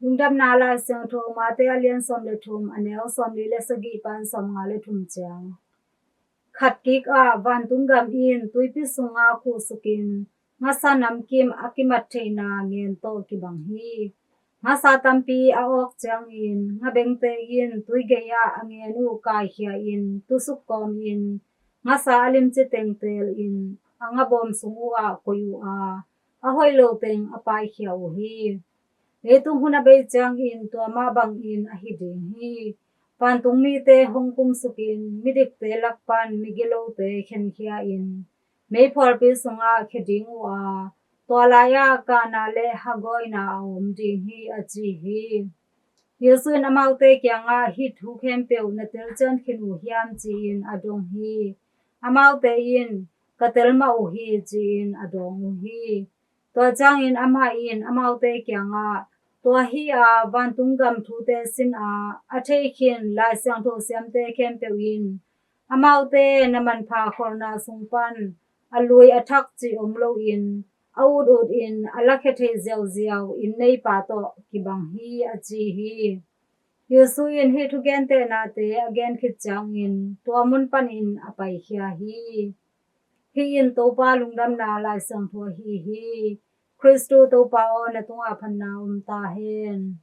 Lungdamna Laisiangtho mate alien som le thum anel som li le sagi pan som nga le thum chiang Khat gei-ah Vantung in tuipi sungah khuhsukin Ngasa namkim kimat theihna ngeen to kibang hi Ngasa tampi ok ciangin ngabengte in tui gei-ah ngeen kaikhia-in tusuk in Ngasa limci teng teelin ngabawm sungah koyu-ah ahoi lo teng apai hiao hi Leitung huna bei ciangin tua ma bang in ahiding hi Vantung mi te hongkum sukin midik te lakpan migilo te khenkhia-in mei phol pi sungah kheding wa tua lai-ah kana le hagoi na om ding hi achi hi Yesuin amaute kianga hit hu khem peu na tel chan khinu hiam chi in adong hi amaute in katel ma u hi chi in adong hi tua ciangin ama in amaute kianga tua hi a Vantung thu te sin a theikhin Laisiangtho siam te khem peu in amaute naman pha khorna sungpan alui athak chi omlo in aud ud in alakhethe ziaw ziaw in nei pa to kibang hi achi hi Yesu in hi thugen te na te again khit ciangin tua mun pan in apai hia hi in to pa lungdamna Laisiangtho hi Kristo to pa o na tunga phanna ta hen